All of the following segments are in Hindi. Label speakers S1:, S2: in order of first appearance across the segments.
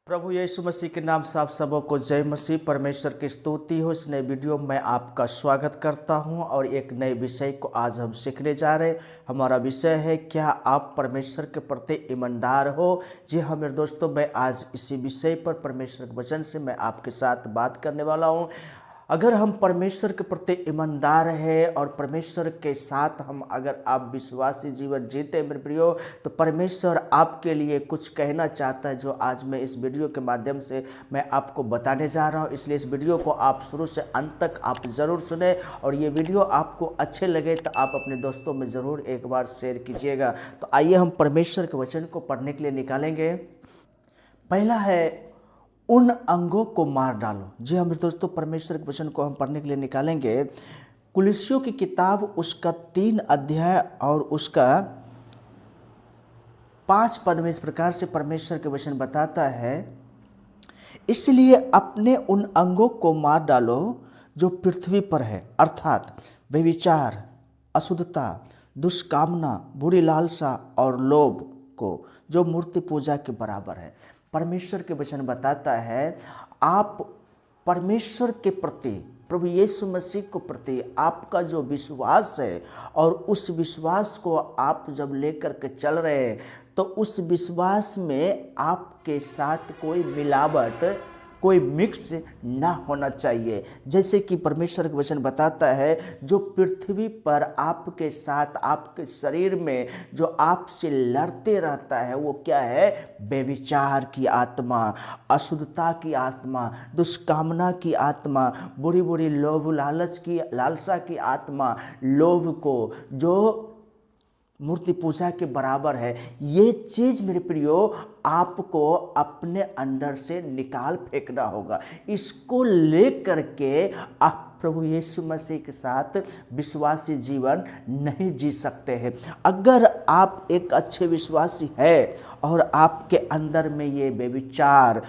S1: प्रभु यीशु मसीह के नाम से आप सबों को जय मसीह। परमेश्वर की स्तुति हो। इस नए वीडियो में आपका स्वागत करता हूं और एक नए विषय को आज हम सीखने जा रहे हैं। हमारा विषय है, क्या आप परमेश्वर के प्रति ईमानदार हो। जी हाँ मेरे दोस्तों, मैं आज इसी विषय पर परमेश्वर के वचन से मैं आपके साथ बात करने वाला हूँ। अगर हम परमेश्वर के प्रति ईमानदार है और परमेश्वर के साथ हम अगर आप विश्वासी जीवन जीते मेरे प्रियो, तो परमेश्वर आपके लिए कुछ कहना चाहता है, जो आज मैं इस वीडियो के माध्यम से मैं आपको बताने जा रहा हूं। इसलिए इस वीडियो को आप शुरू से अंत तक आप ज़रूर सुने और ये वीडियो आपको अच्छे लगे तो आप अपने दोस्तों में ज़रूर एक बार शेयर कीजिएगा। तो आइए हम परमेश्वर के वचन को पढ़ने के लिए निकालेंगे। पहला है, उन अंगों को मार डालो। जी हाँ मेरे दोस्तों, परमेश्वर के वचन को हम पढ़ने के लिए निकालेंगे। कुलिस्सियों की किताब उसका 3 अध्याय और उसका 5 पद में इस प्रकार से परमेश्वर के वचन बताता है, इसलिए अपने उन अंगों को मार डालो जो पृथ्वी पर है, अर्थात व्यभिचार, अशुद्धता, दुष्कामना, बुरी लालसा और लोभ को, जो मूर्ति पूजा के बराबर है। परमेश्वर के वचन बताता है, आप परमेश्वर के प्रति, प्रभु यीशु मसीह के प्रति आपका जो विश्वास है और उस विश्वास को आप जब लेकर के चल रहे हैं, तो उस विश्वास में आपके साथ कोई मिलावट, कोई मिक्स ना होना चाहिए। जैसे कि परमेश्वर का वचन बताता है, जो पृथ्वी पर आपके साथ आपके शरीर में जो आपसे लड़ते रहता है, वो क्या है? व्यभिचार की आत्मा, अशुद्धता की आत्मा, दुष्कामना की आत्मा, बुरी बुरी लोभ लालच की लालसा की आत्मा, लोभ को, जो मूर्ति पूजा के बराबर है। ये चीज़ मेरे प्रियो आपको अपने अंदर से निकाल फेंकना होगा। इसको लेकर के आप प्रभु यीशु मसीह के साथ विश्वासी जीवन नहीं जी सकते हैं। अगर आप एक अच्छे विश्वासी है और आपके अंदर में ये व्यभिचार,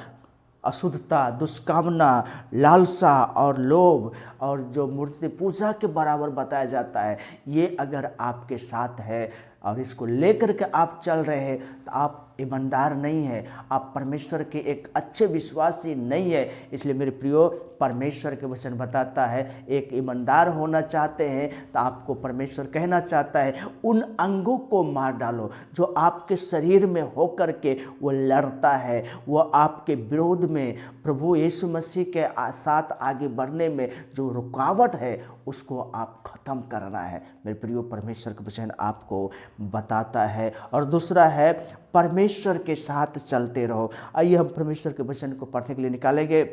S1: अशुद्धता, दुष्कामना, लालसा और लोभ और जो मूर्ति पूजा के बराबर बताया जाता है, ये अगर आपके साथ है और इसको लेकर के आप चल रहे हैं, तो आप ईमानदार नहीं है, आप परमेश्वर के एक अच्छे विश्वासी नहीं है। इसलिए मेरे प्रियो, परमेश्वर के वचन बताता है, एक ईमानदार होना चाहते हैं तो आपको परमेश्वर कहना चाहता है, उन अंगों को मार डालो जो आपके शरीर में होकर के वो लड़ता है, वो आपके विरोध में प्रभु यीशु मसीह के साथ आगे बढ़ने में जो रुकावट है, उसको आप खत्म करना है। मेरे प्रियो, परमेश्वर का वचन आपको बताता है। और दूसरा है, परमेश्वर के साथ चलते रहो। आइए हम परमेश्वर के वचन को पढ़ने के लिए निकालेंगे।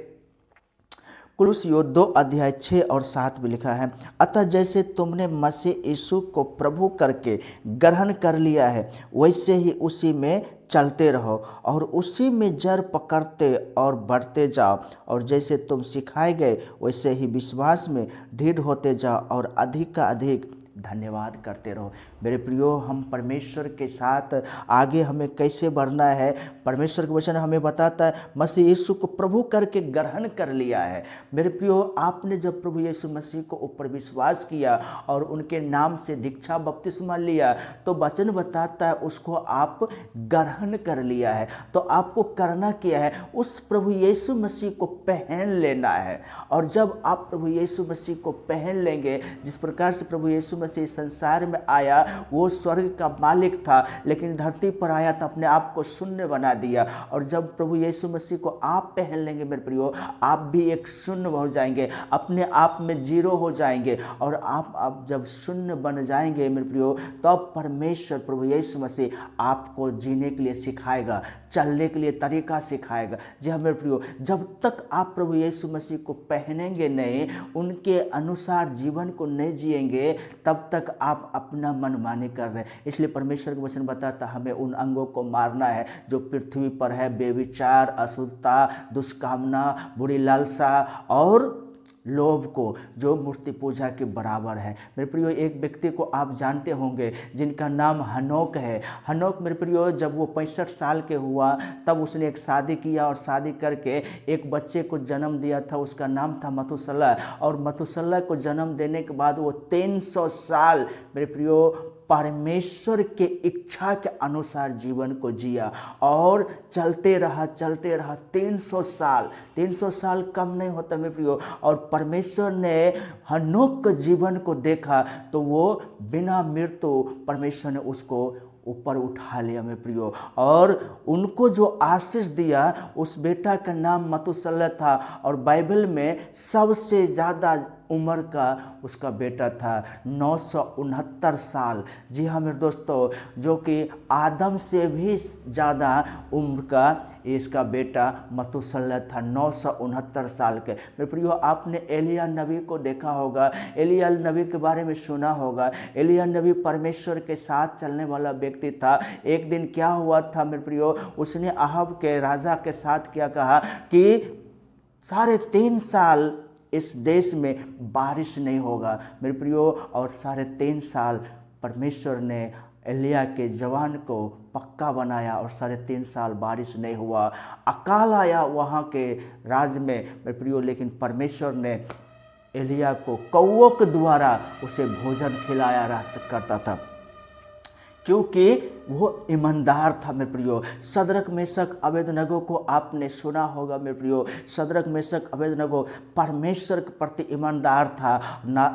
S1: कुलुस्सियों 2 अध्याय 6 और 7 में लिखा है, अतः जैसे तुमने मसीह यीशु को प्रभु करके ग्रहण कर लिया है, वैसे ही उसी में चलते रहो और उसी में जड़ पकड़ते और बढ़ते जाओ, और जैसे तुम सिखाए गए वैसे ही विश्वास में दृढ़ होते जाओ और अधिक का अधिक धन्यवाद करते रहो। मेरे प्रियो, हम परमेश्वर के साथ आगे हमें कैसे बढ़ना है, परमेश्वर का वचन हमें बताता है, मसीह यीशु को प्रभु करके ग्रहण कर लिया है। मेरे प्रियो, आपने जब प्रभु यीशु मसीह को ऊपर विश्वास किया और उनके नाम से दीक्षा बपतिस्मा लिया, तो वचन बताता है उसको आप ग्रहण कर लिया है। तो आपको करना क्या है? उस प्रभु यीशु मसीह को पहन लेना है। और जब आप प्रभु यीशु मसीह को पहन लेंगे, जिस प्रकार से प्रभु यीशु मसीह संसार में आया, वो स्वर्ग का मालिक था, लेकिन धरती पर आया तो अपने आप को शून्य बना दिया। और जब प्रभु यीशु मसीह को आप पहन लेंगे मेरे प्रियो, आप भी एक शून्य हो जाएंगे, अपने आप में जीरो हो जाएंगे। और आप जब शून्य बन जाएंगे मेरे प्रियो, तब परमेश्वर प्रभु यीशु मसीह आपको जीने के लिए सिखाएगा, चलने के लिए तरीका सिखाएगा। जी हाँ मेरे प्रियो, जब तक आप प्रभु यीशु मसीह को पहनेंगे नहीं, उनके अनुसार जीवन को नहीं जिएंगे, तब तक आप अपना मनमानी कर रहे हैं। इसलिए परमेश्वर का वचन बताता हमें उन अंगों को मारना है जो पृथ्वी पर है, व्यभिचार, अशुद्धता, दुष्कामना, बुरी लालसा और लोभ को, जो मूर्ति पूजा के बराबर है। मेरे प्रियो, एक व्यक्ति को आप जानते होंगे जिनका नाम हनोक है। हनोक मेरे प्रियो, जब वो 65 साल के हुआ, तब उसने एक शादी किया और शादी करके एक बच्चे को जन्म दिया था। उसका नाम था मथुसला। और मथुसला को जन्म देने के बाद वो 300 साल मेरे प्रियो परमेश्वर के इच्छा के अनुसार जीवन को जिया और चलते रहा 300 साल कम नहीं होता मेरे प्रियो। और परमेश्वर ने हनोक के जीवन को देखा तो वो बिना मृत्यु परमेश्वर ने उसको ऊपर उठा लिया मेरे प्रियो। और उनको जो आशीष दिया उस बेटा का नाम मतुसल्लह था, और बाइबल में सबसे ज़्यादा उम्र का उसका बेटा था 969 साल। जी हाँ मेरे दोस्तों, जो कि आदम से भी ज़्यादा उम्र का इसका बेटा मतुसल्लह था, 969 साल के। मेरे प्रियो, आपने एलिय्याह नबी को देखा होगा, एलिय्याह नबी के बारे में सुना होगा। एलिय्याह नबी परमेश्वर के साथ चलने वाला व्यक्ति था। एक दिन क्या हुआ था मेरे प्रियो, उसने अहाब के राजा के साथ क्या कहा कि 3.5 साल इस देश में बारिश नहीं होगा मेरे प्रियो। और 3.5 साल परमेश्वर ने एलिय्याह के जवान को पक्का बनाया और 3.5 साल बारिश नहीं हुआ, अकाल आया वहाँ के राज्य में मेरे प्रियो। लेकिन परमेश्वर ने एलिय्याह को कौओं के द्वारा उसे भोजन खिलाया करता था, क्योंकि वो ईमानदार था मेरे प्रियो। सदरक मेशक अबेदनगो को आपने सुना होगा मेरे प्रियो। सदरक मेशक अबेदनगो परमेश्वर के प्रति ईमानदार था।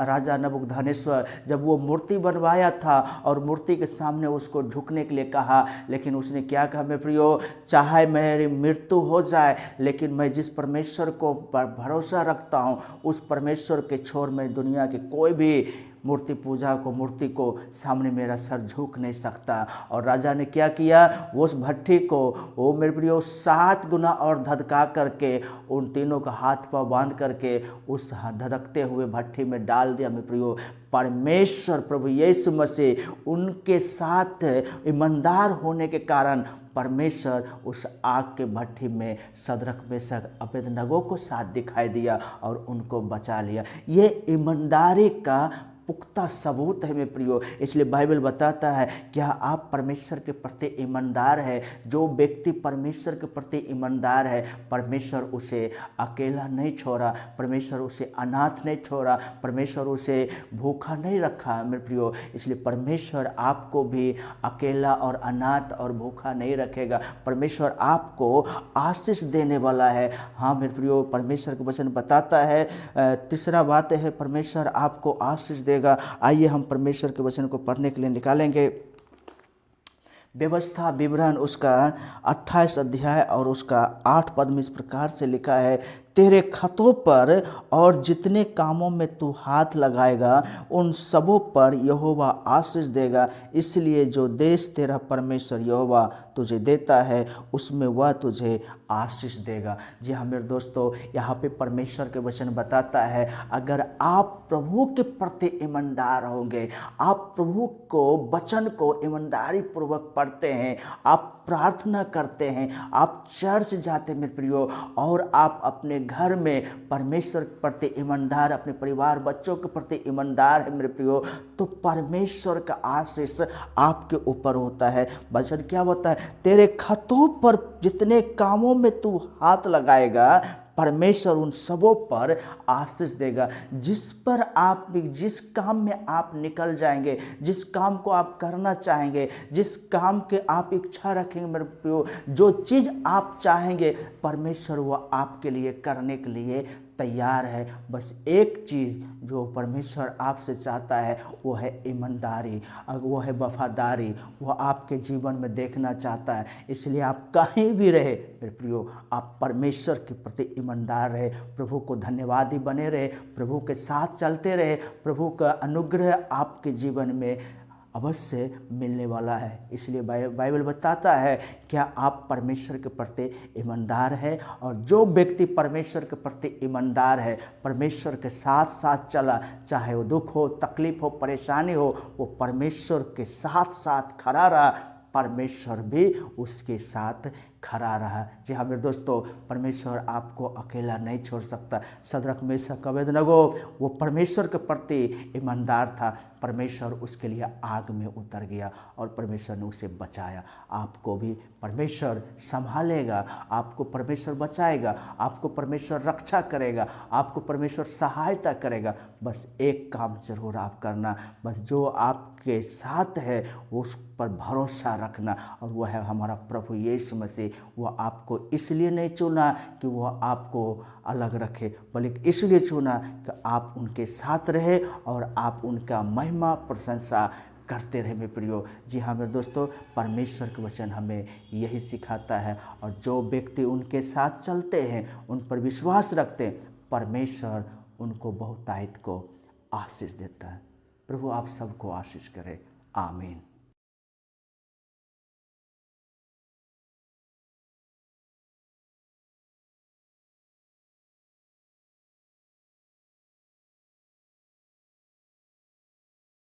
S1: राजा नबूकदनेस्सर जब वो मूर्ति बनवाया था और मूर्ति के सामने उसको झुकने के लिए कहा, लेकिन उसने क्या कहा मेरे प्रियो, चाहे मेरी मृत्यु हो जाए लेकिन मैं जिस परमेश्वर को भरोसा रखता हूँ उस परमेश्वर के छोर में दुनिया के कोई भी मूर्ति को सामने मेरा सर झुक नहीं सकता। और राजा ने क्या किया, वो उस भट्ठी को वो मेरे प्रियो 7 गुना और धधका करके उन तीनों का हाथ पांव बांध करके उस धधकते हुए भट्ठी में डाल दिया मेरे प्रियो। परमेश्वर प्रभु यीशु मसीह उनके साथ ईमानदार होने के कारण परमेश्वर उस आग के भट्ठी में सदरक मेशक अबेदनगो को साथ दिखाई दिया और उनको बचा लिया। ये ईमानदारी का पुख्ता सबूत है मेरे प्रियो। इसलिए बाइबल बताता है, क्या आप परमेश्वर के प्रति ईमानदार है? जो व्यक्ति परमेश्वर के प्रति ईमानदार है, परमेश्वर उसे अकेला नहीं छोड़ा, परमेश्वर उसे अनाथ नहीं छोड़ा, परमेश्वर उसे भूखा नहीं रखा मेरे प्रियो। इसलिए परमेश्वर आपको भी अकेला और अनाथ और भूखा नहीं रखेगा। परमेश्वर आपको आशीष देने वाला है। हाँ मेरे प्रियो, परमेश्वर का वचन बताता है, तीसरा बात है परमेश्वर आपको आशीष देगा। आइए हम परमेश्वर के वचन को पढ़ने के लिए निकालेंगे। व्यवस्था विवरण उसका 28 अध्याय और उसका 8 पद में इस प्रकार से लिखा है, तेरे खतों पर और जितने कामों में तू हाथ लगाएगा उन सबों पर यहोवा आशीष देगा। इसलिए जो देश तेरा परमेश्वर यहोवा तुझे देता है उसमें वह तुझे आशीष देगा। जी हाँ मेरे दोस्तों, यहाँ पे परमेश्वर के वचन बताता है, अगर आप प्रभु के प्रति ईमानदार होंगे, आप प्रभु को वचन को ईमानदारी पूर्वक पढ़ते हैं, आप प्रार्थना करते हैं, आप चर्च जाते हैं मेरे प्रियो, और आप अपने घर में परमेश्वर के प्रति ईमानदार, अपने परिवार बच्चों के प्रति ईमानदार है मेरे प्रियो, तो परमेश्वर का आशीष आपके ऊपर होता है। वचन क्या होता है, तेरे खतों पर जितने कामों में तू हाथ लगाएगा परमेश्वर उन सबों पर आशीष देगा। जिस काम में आप निकल जाएंगे, जिस काम को आप करना चाहेंगे, जिस काम के आप इच्छा रखेंगे मेरे प्रियो, जो चीज़ आप चाहेंगे परमेश्वर वो आपके लिए करने के लिए तैयार है। बस एक चीज़ जो परमेश्वर आपसे चाहता है वो है ईमानदारी, वो है वफादारी, वो आपके जीवन में देखना चाहता है। इसलिए आप कहीं भी रहे मेरे प्रियो, आप परमेश्वर के प्रति ईमानदार रहे, प्रभु को धन्यवादी बने रहे, प्रभु के साथ चलते रहे। प्रभु का अनुग्रह आपके जीवन में अवश्य मिलने वाला है। इसलिए बाइबल बताता है, क्या आप परमेश्वर के प्रति ईमानदार है? और जो व्यक्ति परमेश्वर के प्रति ईमानदार है, परमेश्वर के साथ साथ चला, चाहे वो दुख हो, तकलीफ हो, परेशानी हो, वो परमेश्वर के साथ साथ खड़ा रहा, परमेश्वर भी उसके साथ खड़ा रहा। जी हाँ मेरे दोस्तों, परमेश्वर आपको अकेला नहीं छोड़ सकता। शद्रक मेशक अबेदनगो वो परमेश्वर के प्रति ईमानदार था, परमेश्वर उसके लिए आग में उतर गया और परमेश्वर ने उसे बचाया। आपको भी परमेश्वर संभालेगा, आपको परमेश्वर बचाएगा, आपको परमेश्वर रक्षा करेगा, आपको परमेश्वर सहायता करेगा। बस एक काम जरूर आप करना, बस जो आपके साथ है उस पर भरोसा रखना, और वह है हमारा प्रभु यीशु मसीह। वह आपको इसलिए नहीं चुना कि वह आपको अलग रखे, बल्कि इसलिए चुना कि आप उनके साथ रहे और आप उनका महिमा प्रशंसा करते रहे मेरे प्रियो। जी हाँ मेरे दोस्तों, परमेश्वर का वचन हमें यही सिखाता है, और जो व्यक्ति उनके साथ चलते हैं, उन पर विश्वास रखते हैं, परमेश्वर उनको बहुतायत को आशीष देता है। प्रभु आप सबको आशीष करे। आमीन।